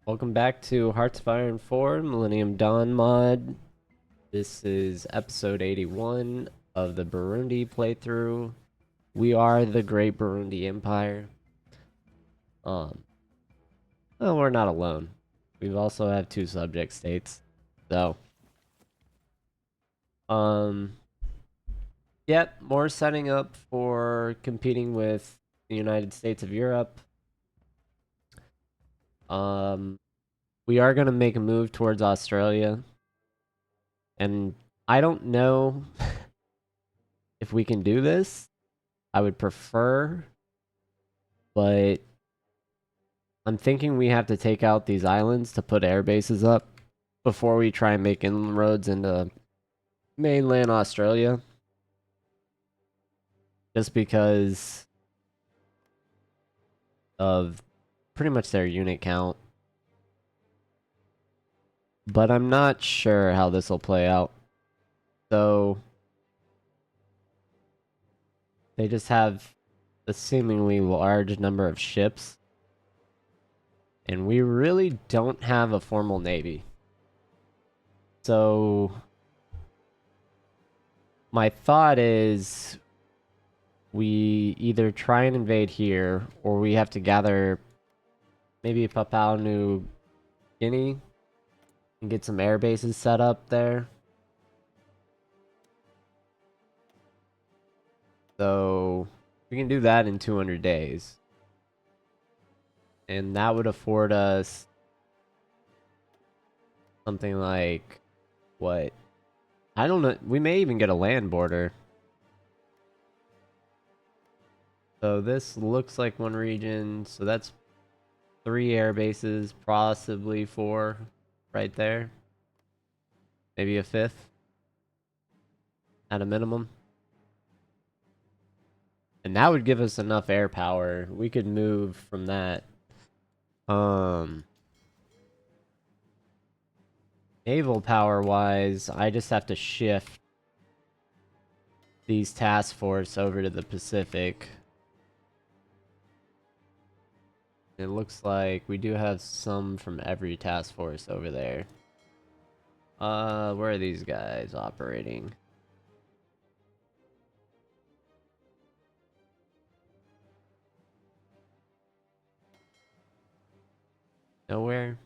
Welcome back to Hearts of Iron 4 Millennium Dawn mod. This is episode 81 of the Burundi playthrough. We are the Great Burundi Empire. Um, well, we're not alone. We also have two subject states. So, um, yep, more setting up for competing with the United States of Europe. Um, we are going to make a move towards Australia. And I don't know if we can do this. I would prefer, but I'm thinking we have to take out these islands to put air bases up before we try and make inroads into mainland Australia. Just because of pretty much their unit count. But I'm not sure how this will play out. So they just have a seemingly large number of ships. And we really don't have a formal navy. So my thought is we either try and invade here or we have to gather maybe Papua New Guinea and get some air bases set up there. So we can do that in 200 days. And that would afford us something like what? I don't know. We may even get a land border. So this looks like one region. So that's 3 air bases, possibly 4 right there. Maybe a 5th at a minimum. And that would give us enough air power. We could move from that. Naval power wise, I just have to shift these task force over to the Pacific. It looks like we do have some from every task force over there. Where are these guys operating? Nowhere.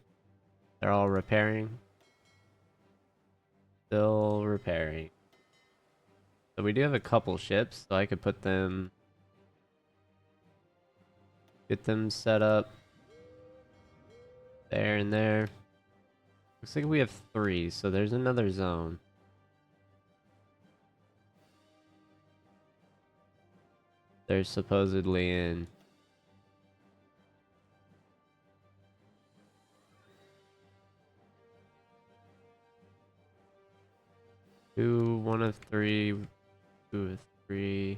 They're all repairing. Still repairing. So we do have a couple ships, so I could put them... Get them set up. There and there. Looks like we have 3, so there's another zone. They're supposedly in. One of 3, 2 of 3.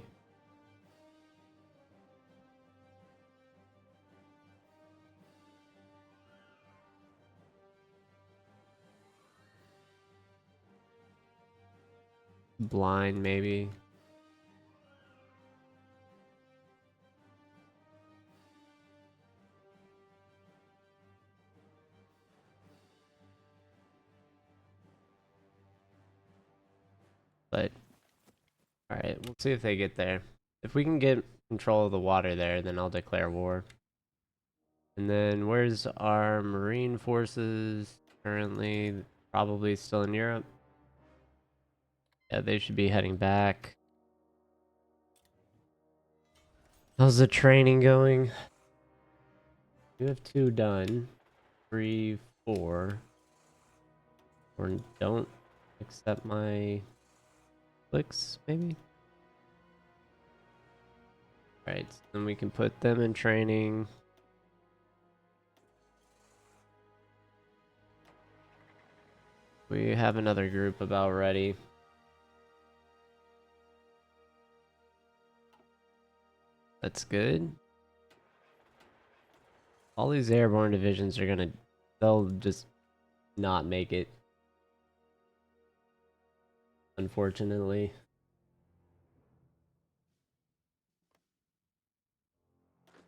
Blind, maybe. But, alright, we'll see if they get there. If we can get control of the water there, then I'll declare war. And then, where's our marine forces currently? Probably still in Europe. Yeah, they should be heading back. How's the training going? You have 2 done. 3, 4. Or don't accept my clicks, maybe? Alright, so then we can put them in training. We have another group about ready. That's good. All these airborne divisions are gonna... They'll just not make it. Unfortunately.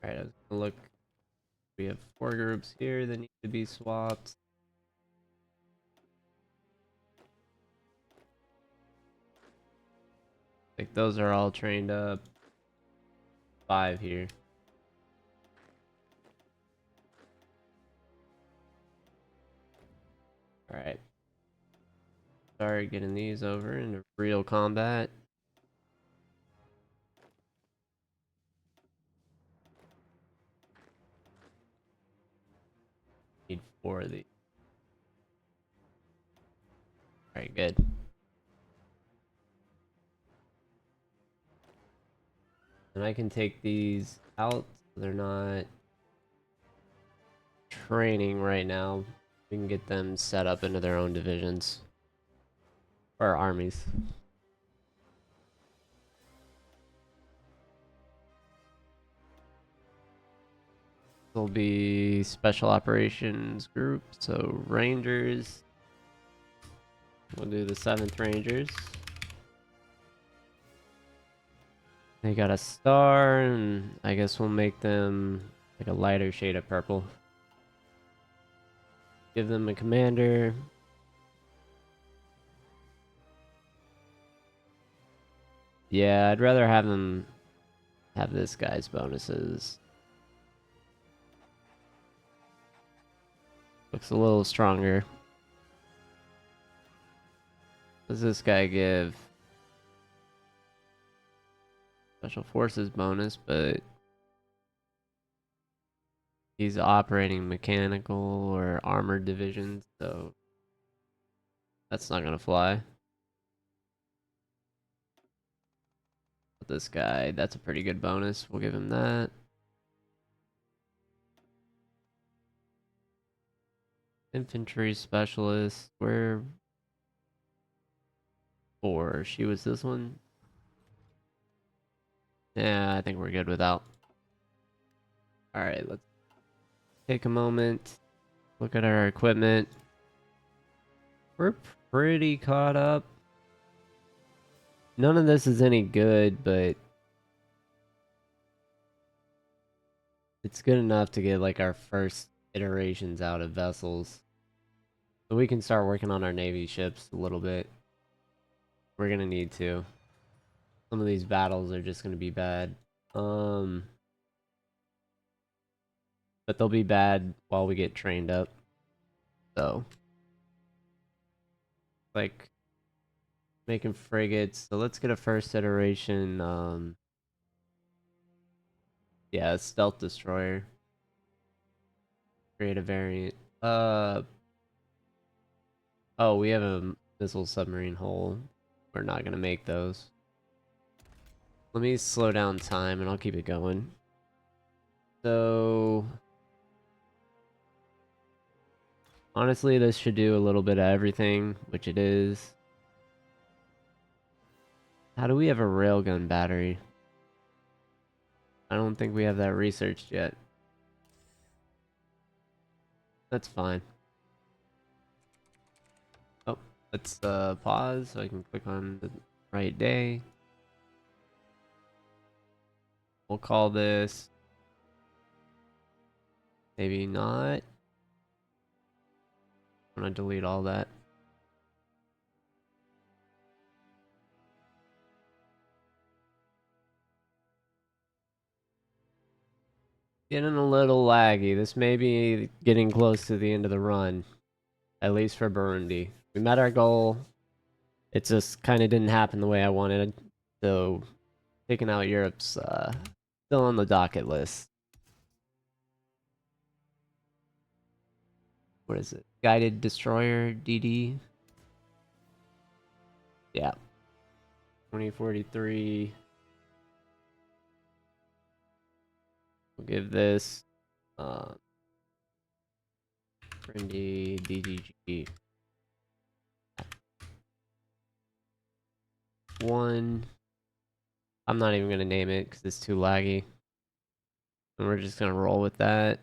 Alright, I was gonna look We have 4 groups here that need to be swapped. Like those are all trained up. 5 here. Alright. Start getting these over into real combat. Need 4 of these. Alright, good. And I can take these out. They're not training right now. We can get them set up into their own divisions. Or armies. There'll be special operations group, so Rangers. We'll do the 7th Rangers. They got a star, and I guess we'll make them like a lighter shade of purple. Give them a commander. Yeah, I'd rather have them have this guy's bonuses. Looks a little stronger. What does this guy give? Special forces bonus, but he's operating mechanical or armored divisions, so that's not gonna fly. But this guy, that's a pretty good bonus. We'll give him that. Infantry specialist. Where? 4. She was this one. Yeah, I think we're good without. Alright, let's take a moment. Look at our equipment. We're pretty caught up. None of this is any good, but it's good enough to get like our first iterations out of vessels. So we can start working on our Navy ships a little bit. We're gonna need to. Some of these battles are just gonna be bad. But they'll be bad while we get trained up. So, like, making frigates. So let's get a first iteration. Yeah, a stealth destroyer. Create a variant. Oh, we have a missile submarine hull. We're not gonna make those. Let me slow down time and I'll keep it going. So, honestly, this should do a little bit of everything, which it is. How do we have a railgun battery? I don't think we have that researched yet. That's fine. Oh, let's pause so I can click on the right day. We'll call this... Maybe not. I'm gonna delete all that. Getting a little laggy. This may be getting close to the end of the run. At least for Burundi. We met our goal. It just kind of didn't happen the way I wanted. So, taking out Europe's still on the docket list. What is it? Guided Destroyer, DD? Yeah. 2043. We'll give this Burundi DDG 1. I'm not even going to name it because it's too laggy. And we're just going to roll with that.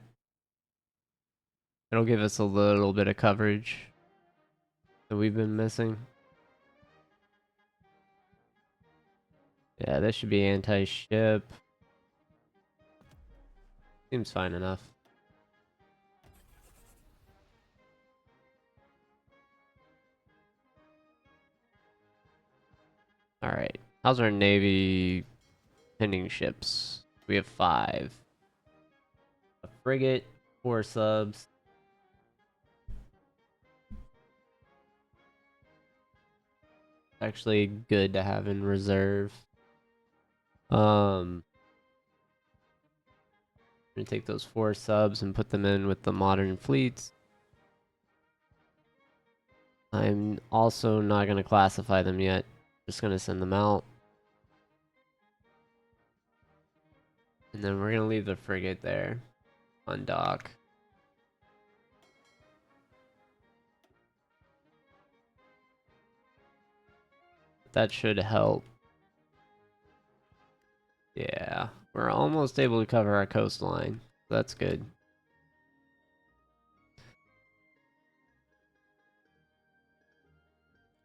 It'll give us a little bit of coverage that we've been missing. Yeah, this should be anti-ship. Seems fine enough. How's our Navy pending ships? We have 5. A frigate, 4 subs. Actually good to have in reserve. I'm gonna take those 4 subs and put them in with the modern fleets. I'm also not gonna classify them yet. Just gonna send them out. And then we're gonna leave the frigate there on dock. That should help. Yeah, we're almost able to cover our coastline. That's good.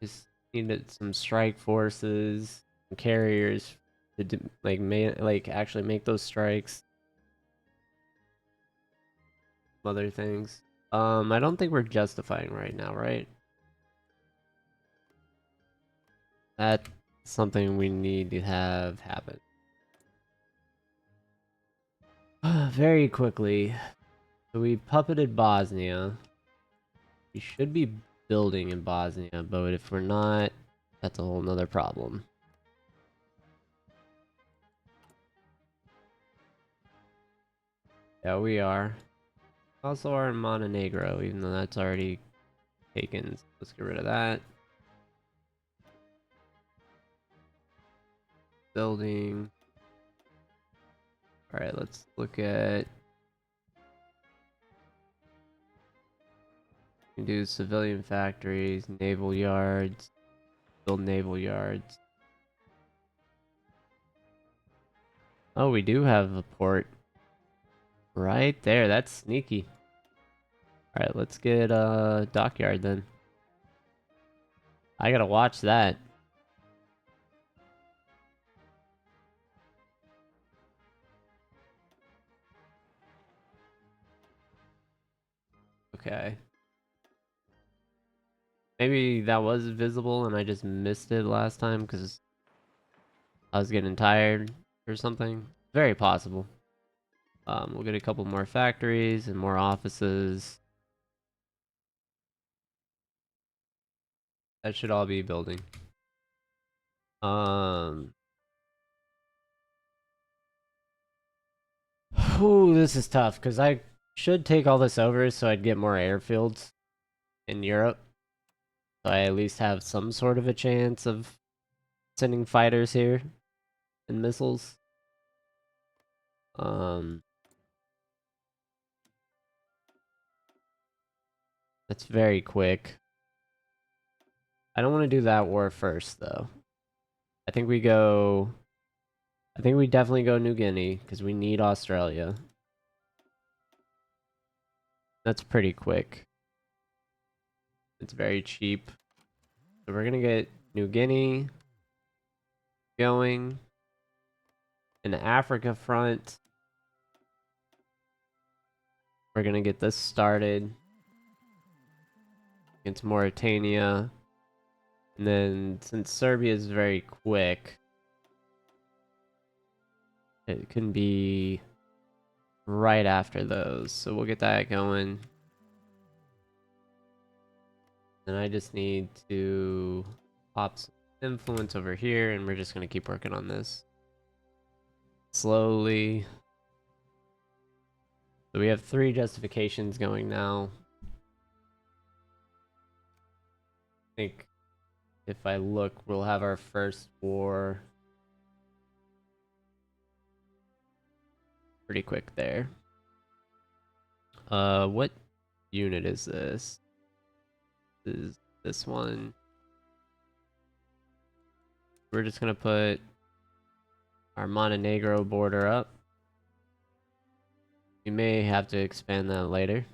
Just needed some strike forces, some carriers to do, like actually make those strikes. Some other things. I don't think we're justifying right now, right? That's something we need to have happen. Very quickly. So we puppeted Bosnia. We should be building in Bosnia, but if we're not, that's a whole nother problem. Yeah, we are. Also are in Montenegro, even though that's already taken. So let's get rid of that. Building. Alright, let's look at... We can do civilian factories, naval yards, build naval yards. Oh, we do have a port. Right there, that's sneaky. Alright, let's get a dockyard then. I gotta watch that. Okay. Maybe that was visible and I just missed it last time because I was getting tired or something. Very possible. We'll get a couple more factories and more offices. That should all be building. Ooh, this is tough because I should take all this over so I'd get more airfields in Europe. So I at least have some sort of a chance of sending fighters here and missiles. That's very quick. I don't want to do that war first though. I think we go. I think we definitely go New Guinea because we need Australia. That's pretty quick. It's very cheap. So we're gonna get New Guinea going. In the Africa front, we're gonna get this started. Into Mauritania. And then since Serbia is very quick, it can be right after those. So we'll get that going. And I just need to pop some influence over here, and we're just going to keep working on this slowly. So we have 3 justifications going now. I think if I look, we'll have our first war pretty quick there. What unit is this? Is this one? We're just gonna put our Montenegro border up. We may have to expand that later.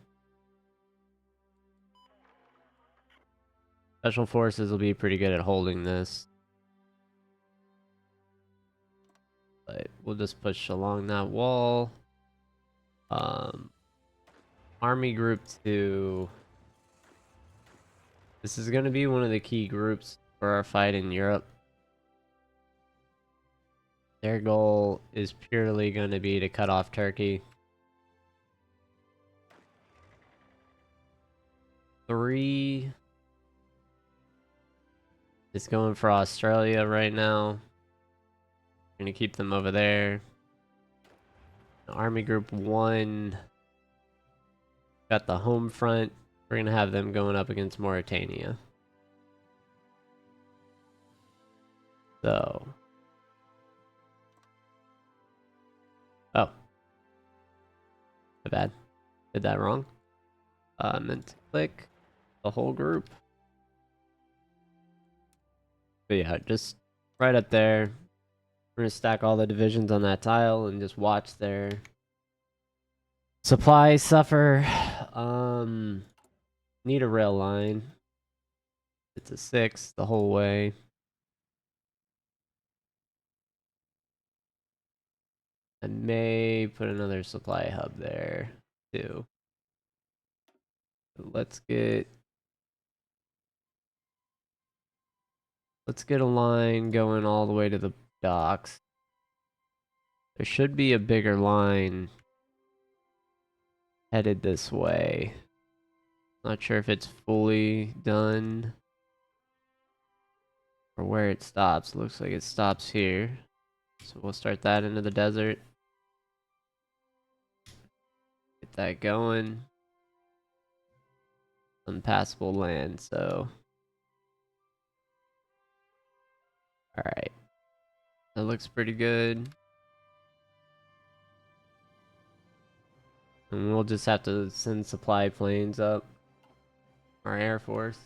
Special forces will be pretty good at holding this. But we'll just push along that wall. Army Group 2. This is going to be one of the key groups for our fight in Europe. Their goal is purely going to be to cut off Turkey. 3 is going for Australia right now. Gonna keep them over there. Army Group 1 got the home front. We're gonna have them going up against Mauritania. So. Oh. My bad. Did that wrong. Meant to click the whole group. But yeah, just right up there. We're gonna stack all the divisions on that tile and just watch their supplies suffer. Need a rail line. It's a 6 the whole way. I may put another supply hub there too. Let's get a line going all the way to the docks. There should be a bigger line headed this way. Not sure if it's fully done or where it stops. Looks like it stops here. So we'll start that into the desert. Get that going. Unpassable land, so. Alright. That looks pretty good. And we'll just have to send supply planes up. Our Air Force.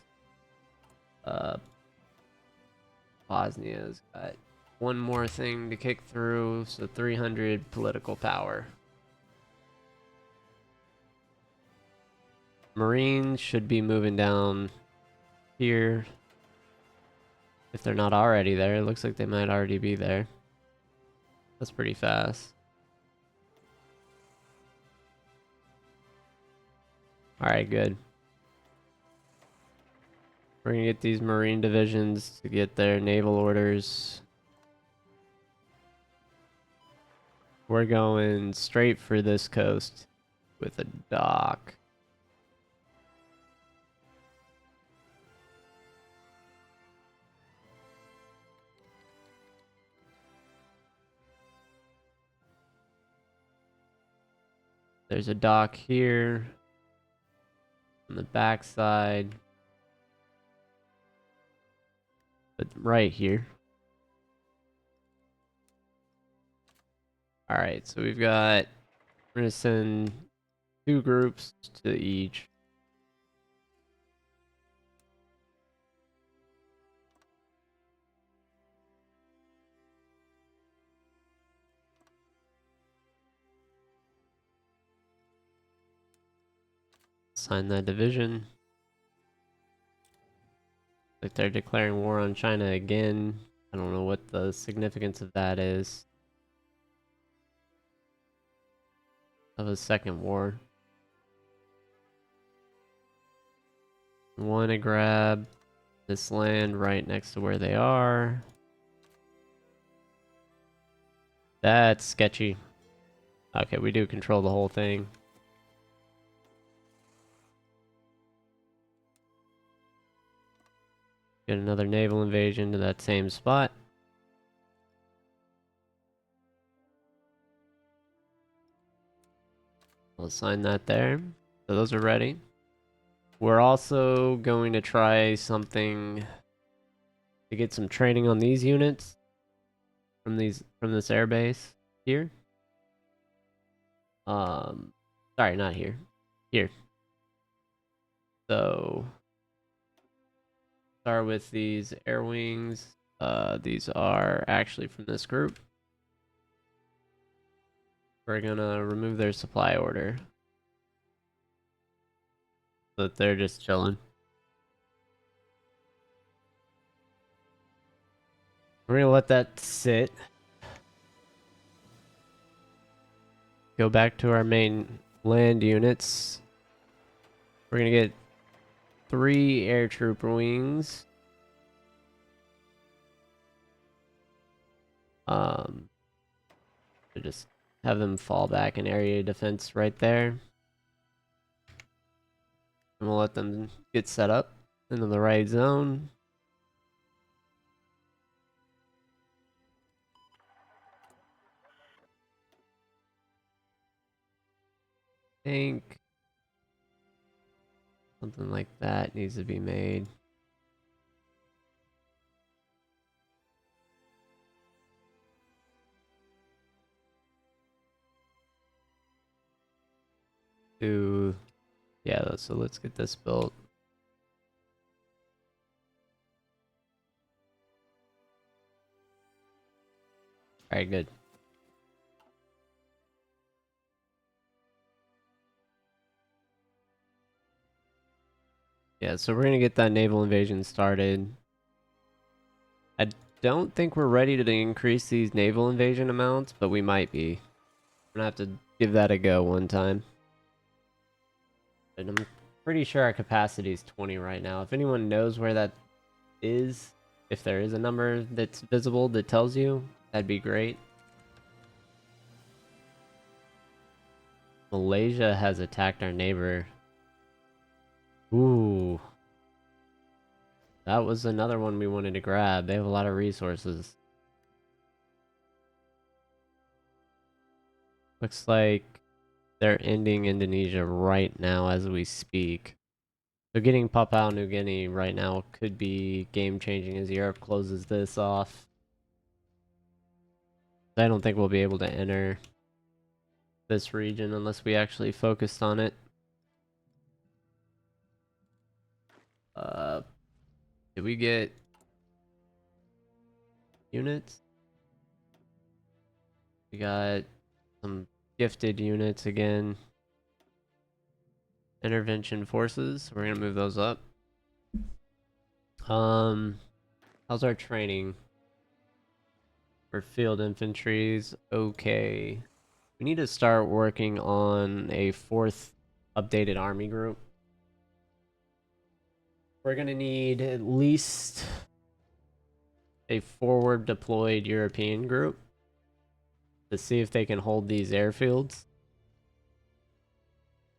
Bosnia's got one more thing to kick through, so 300 political power. Marines should be moving down here. If they're not already there, it looks like they might already be there. That's pretty fast. Alright, good. We're gonna get these Marine divisions to get their naval orders. We're going straight for this coast with a dock. There's a dock here on the back side. But right here. Alright, so we're gonna send 2 groups to each. Sign that division. Like they're declaring war on China again. I don't know what the significance of that is. Of a second war. Want to grab this land right next to where they are. That's sketchy. Okay, we do control the whole thing. Get another naval invasion to that same spot. I'll assign that there. So those are ready. We're also going to try something to get some training on these units from this airbase here. Sorry, not here. Here. So start with these air wings. These are actually from this group. We're gonna remove their supply order. So that they're just chilling. We're gonna let that sit. Go back to our main land units. We're gonna get 3 air trooper wings. just have them fall back in area defense right there. And we'll let them get set up into the right zone. I think something like that needs to be made. Yeah, so let's get this built. Alright, good. Yeah, so we're gonna get that naval invasion started. I don't think we're ready to increase these naval invasion amounts, but we might be. We're gonna have to give that a go one time. And I'm pretty sure our capacity is 20 right now. If anyone knows where that is, if there is a number that's visible that tells you, that'd be great. Malaysia has attacked our neighbor. Ooh. That was another one we wanted to grab. They have a lot of resources. Looks like they're ending Indonesia right now as we speak. So getting Papua New Guinea right now could be game-changing as Europe closes this off. I don't think we'll be able to enter this region unless we actually focused on it. Did we get units? We got some gifted units again. Intervention forces. We're gonna move those up. How's our training? For field infantries, okay. We need to start working on a 4th updated army group. We're gonna need at least a forward deployed European group to see if they can hold these airfields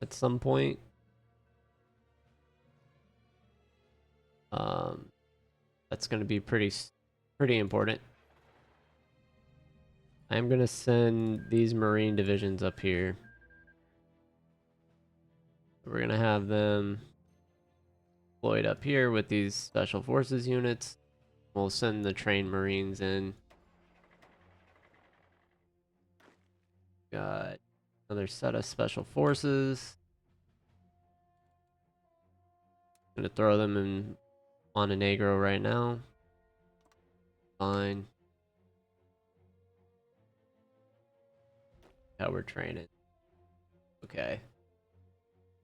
at some point. That's gonna be pretty important. I'm gonna send these Marine divisions up here. We're gonna have them deployed up here with these special forces units. We'll send the trained Marines in. Got another set of special forces. Gonna throw them in Montenegro right now. Fine. How we're training. Okay.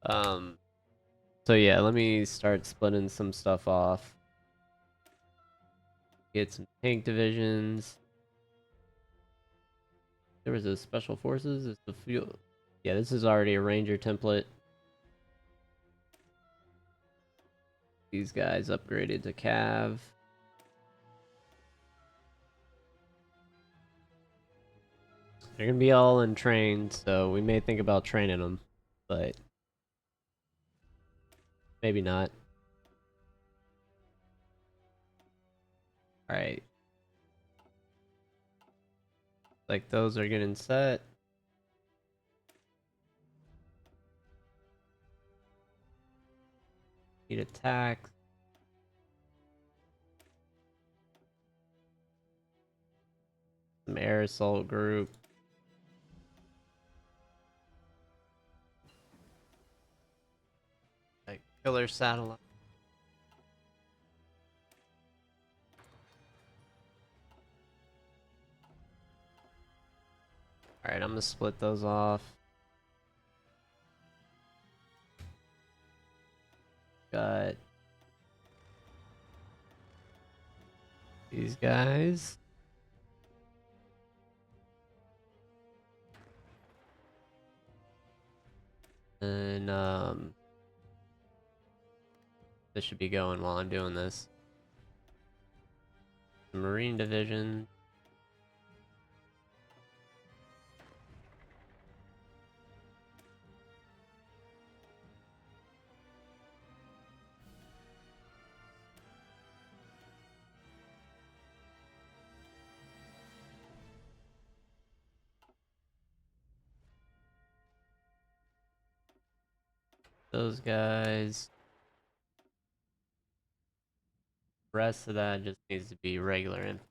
So yeah, let me start splitting some stuff off. Get some tank divisions. There was a special forces. It's the fuel. Yeah, this is already a ranger template. These guys upgraded to Cav. They're gonna be all untrained, so we may think about training them, but maybe not. Alright. Like those are getting set. Need attack. Some air assault group. Like killer satellite. Alright, I'm gonna split those off. Got these guys. And this should be going while I'm doing this. The Marine Division. those guys. The rest of that just needs to be regular infantry.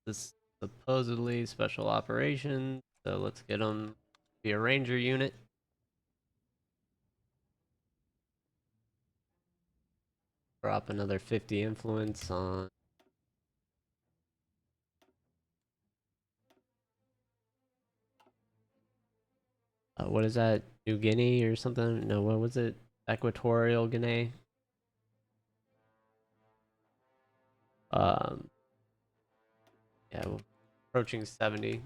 This supposedly special operations, so let's get them to be a ranger unit. Drop another 50 influence on what is that? New Guinea or something? No, what was it? Equatorial Guinea. Um, yeah, well, approaching 70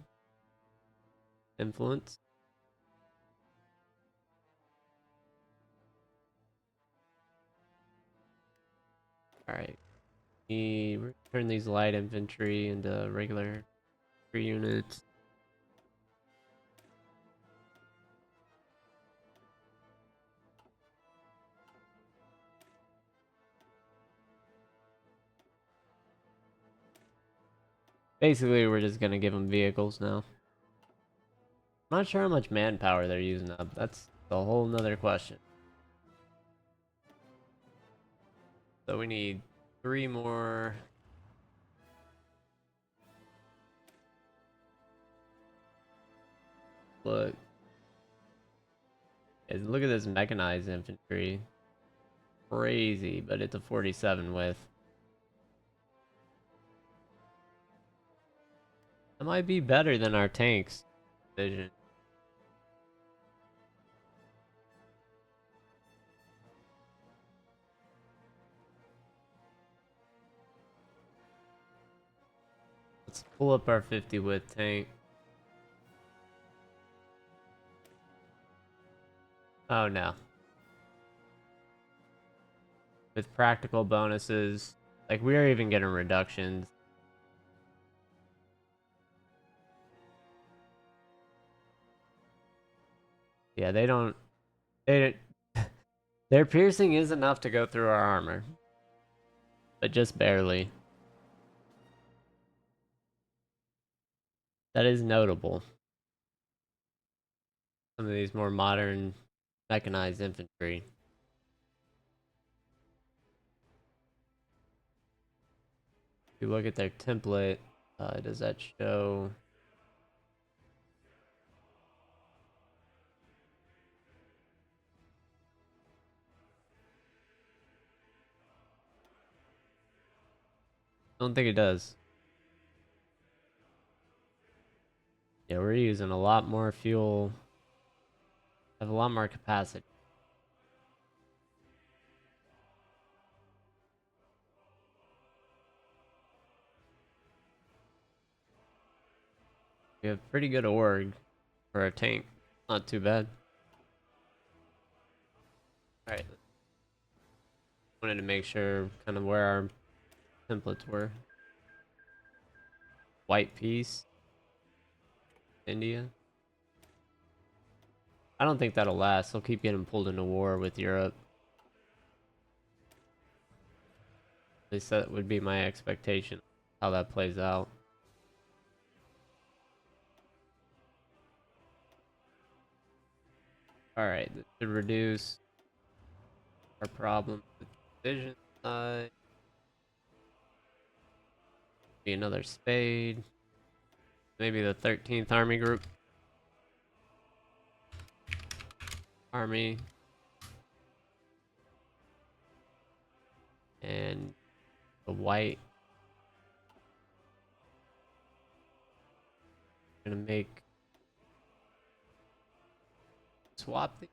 influence. All right, we turn these light infantry into regular units. Basically, we're just gonna give them vehicles now. I'm not sure how much manpower they're using up. That's a whole nother question. So we need 3 more. Look. Look at this mechanized infantry. Crazy, but it's a 47 with. That might be better than our tanks division. Let's pull up our 50 with tank. Oh no. With practical bonuses. Like, we are even getting reductions. Yeah, they don't. Their piercing is enough to go through our armor. But just barely. That is notable. Some of these more modern mechanized infantry. If you look at their template, does that show? I don't think it does. Yeah, we're using a lot more fuel. Have a lot more capacity. We have pretty good org for a tank. Not too bad. Alright. Wanted to make sure kind of where our templates were. White peace. India. I don't think that'll last. They'll keep getting pulled into war with Europe. At least that would be my expectation. How that plays out. Alright, this should reduce our problem with division side. Be another spade. Maybe the 13th Army Group. Army. And the white. Gonna make swap the.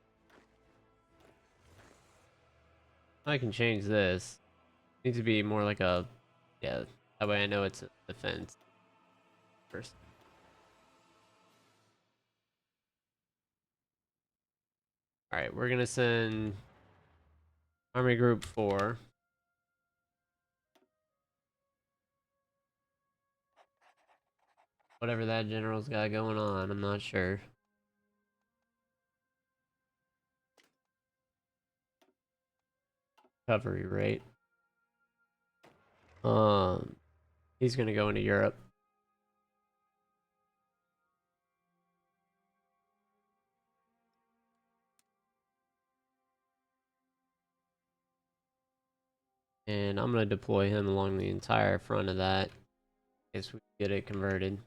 I can change this. Needs to be more like a, yeah. That way I know it's a defense first. All right, we're gonna send Army Group 4. Whatever that general's got going on, I'm not sure. Recovery rate. He's gonna go into Europe. And I'm going to deploy him along the entire front of that in case we get it converted.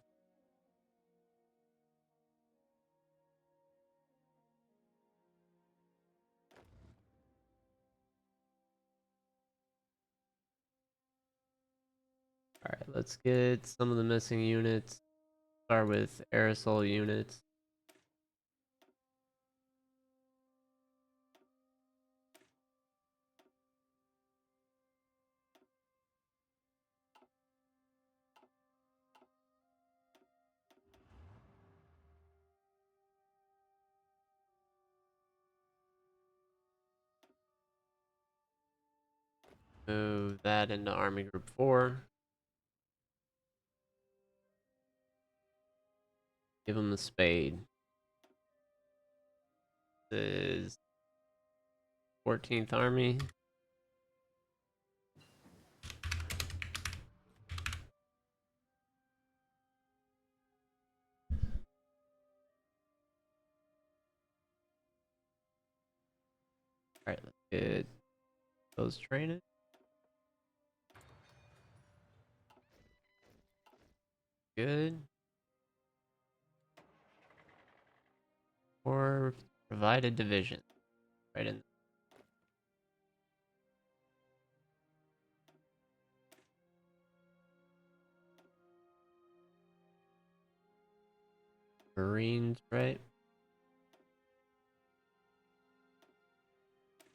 Alright, let's get some of the missing units. Start with aerosol units. Move that into Army Group 4. Give him the spade. This is 14th Army. Alright, let's get those training. Good. Or provide a division. Right in. Marines, right?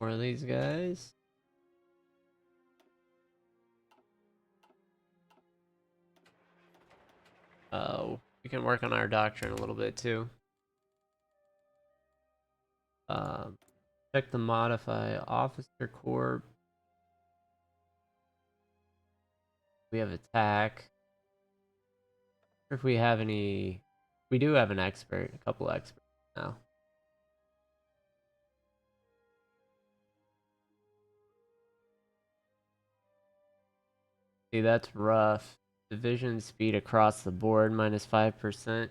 More of these guys. Oh, we can work on our doctrine a little bit too. Check the modify officer corps. We have attack. If we have any, we do have an expert, a couple experts now. See, that's rough. Division speed across the board, minus 5%.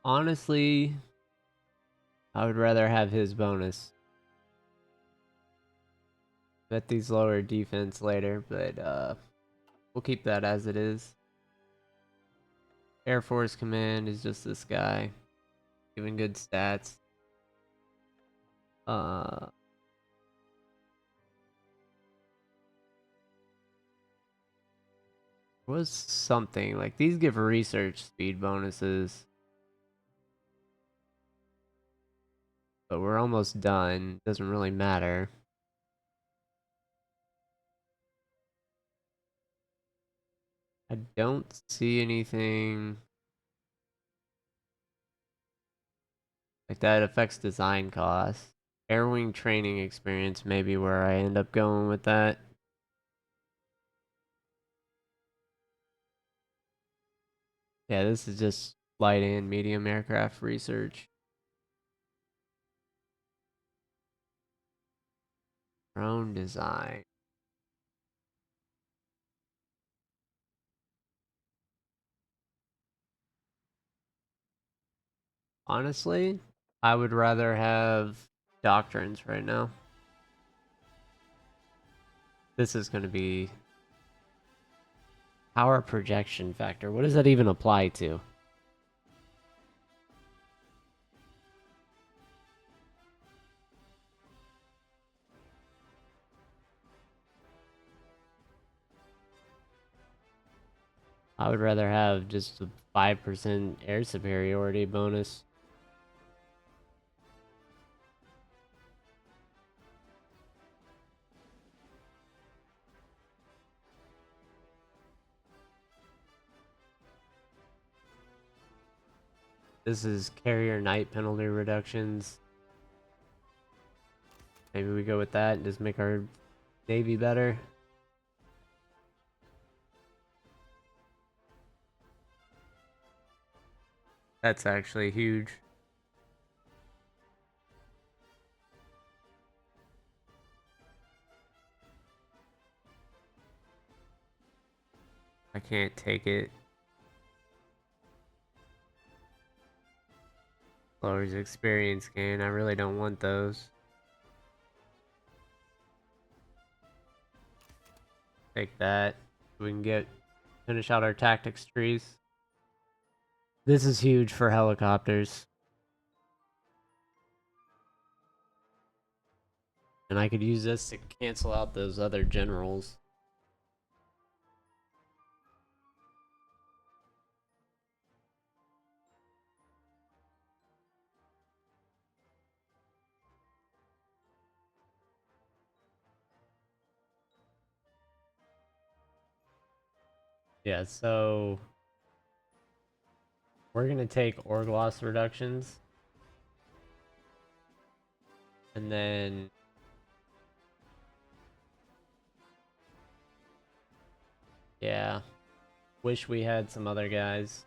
Honestly, I would rather have his bonus. Bet these lower defense later, but we'll keep that as it is. Air Force Command is just this guy. Giving good stats. Was something like these give research speed bonuses. But we're almost done. Doesn't really matter. I don't see anything like that affects design costs. Airwing training experience may be where I end up going with that. Yeah, this is just light and medium aircraft research. Drone design. Honestly, I would rather have doctrines right now. This is going to be power projection factor. What does that even apply to? I would rather have just a 5% air superiority bonus. This is carrier night penalty reductions. Maybe we go with that and just make our Navy better. That's actually huge. I can't take it. Lowers experience gain. I really don't want those. Take that. We can finish out our tactics trees. This is huge for helicopters. And I could use this to cancel out those other generals. Yeah, so we're gonna take org loss reductions. And then yeah. Wish we had some other guys.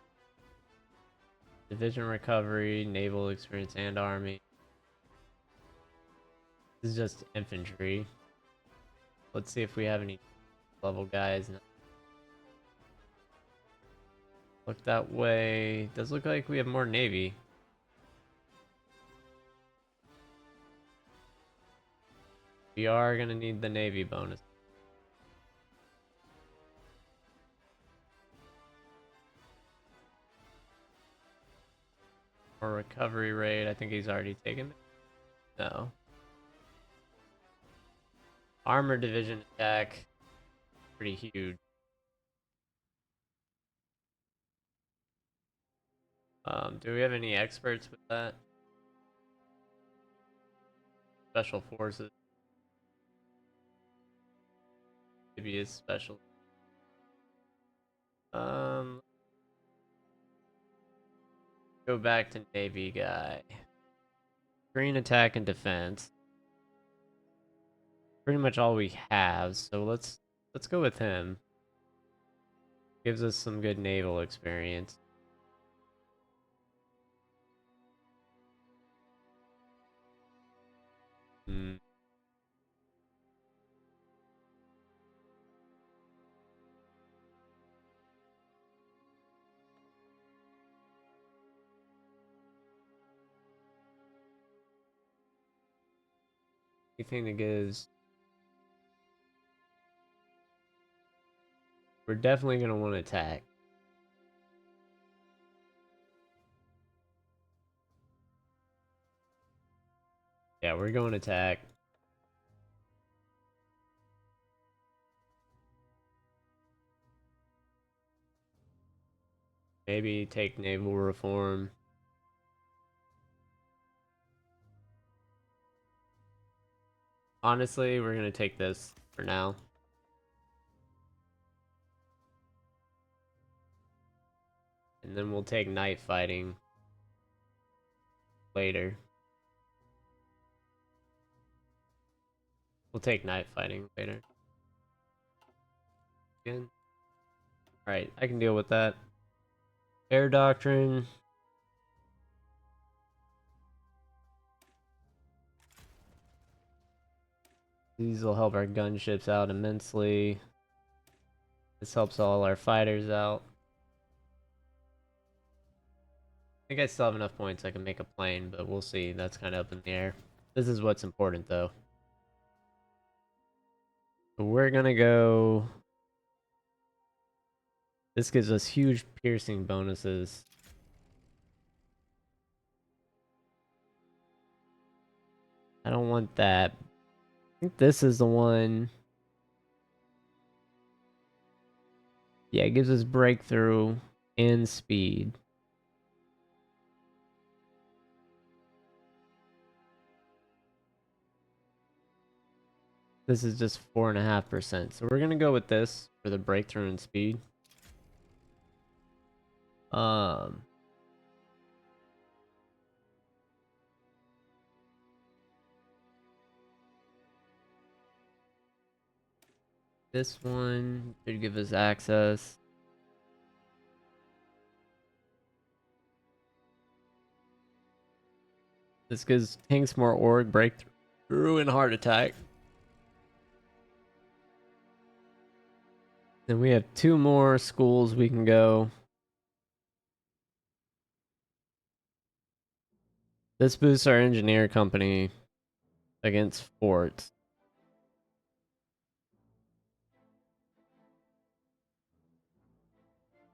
Division recovery, naval experience, and army. This is just infantry. Let's see if we have any level guys. Look that way. Does look like we have more navy. We are gonna need the navy bonus. Or recovery rate. I think he's already taken it. No. Armor division attack. Pretty huge. Do we have any experts with that? Special forces. Maybe is special. Go back to navy guy. Green attack and defense. Pretty much all we have, so let's go with him. Gives us some good naval experience. Anything that gives... We're definitely going to want to attack. Yeah, we're going to attack. Maybe take naval reform. Honestly, we're going to take this for now. And then we'll take night fighting later. We'll take night fighting later. Again. Alright, I can deal with that. Air doctrine. These will help our gunships out immensely. This helps all our fighters out. I think I still have enough points I can make a plane, but we'll see. That's kind of up in the air. This is what's important, though. So we're gonna go... This gives us huge piercing bonuses. I don't want that. I think this is the one... Yeah, it gives us breakthrough and speed. This is just 4.5%. So we're gonna go with this for the breakthrough and speed. This one should give us access. This gives tanks more org, breakthrough, and heart attack. Then we have 2 more schools we can go. This boosts our engineer company against forts.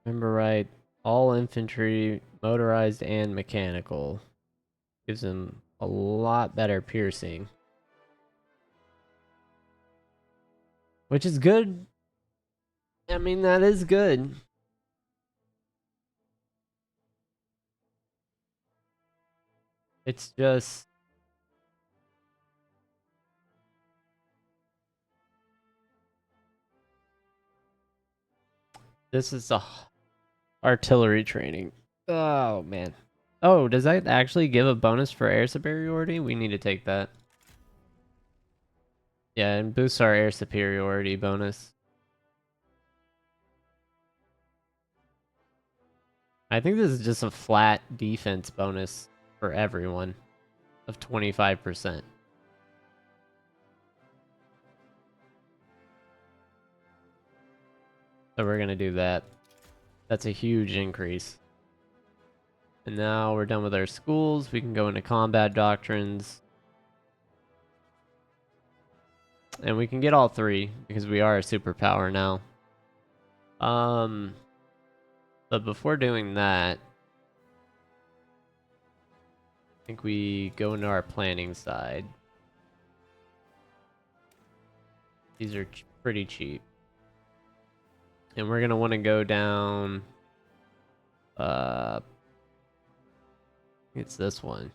Remember right, all infantry, motorized and mechanical. Gives them a lot better piercing. Which is good. I mean, that is good. It's just... This is the artillery training. Oh, man. Oh, does that actually give a bonus for air superiority? We need to take that. Yeah, and boosts our air superiority bonus. I think this is just a flat defense bonus for everyone of 25%. So we're going to do that. That's a huge increase. And now we're done with our schools. We can go into combat doctrines. And we can get all three because we are a superpower now. But before doing that, I think we go into our planning side. These are pretty cheap. And we're going to want to go down... it's this one.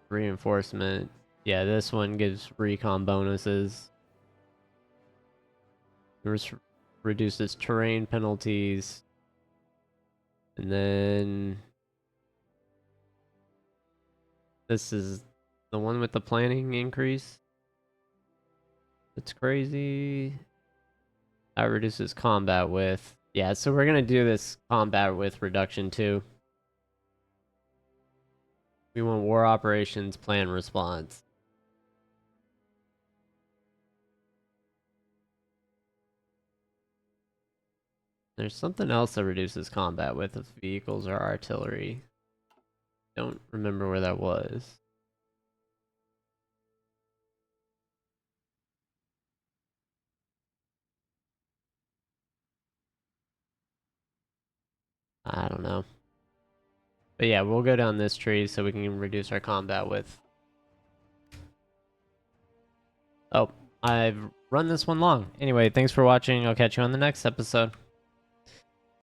Reinforcement. Yeah, this one gives recon bonuses. Reduces terrain penalties. And then... This is the one with the planning increase. It's crazy. That reduces combat with. Yeah, so we're going to do this combat with reduction too. We want war operations plan response. There's something else that reduces combat with vehicles or artillery. Don't remember where that was. I don't know. But yeah, we'll go down this tree so we can reduce our combat with. Oh, I've run this one long. Anyway, thanks for watching. I'll catch you on the next episode.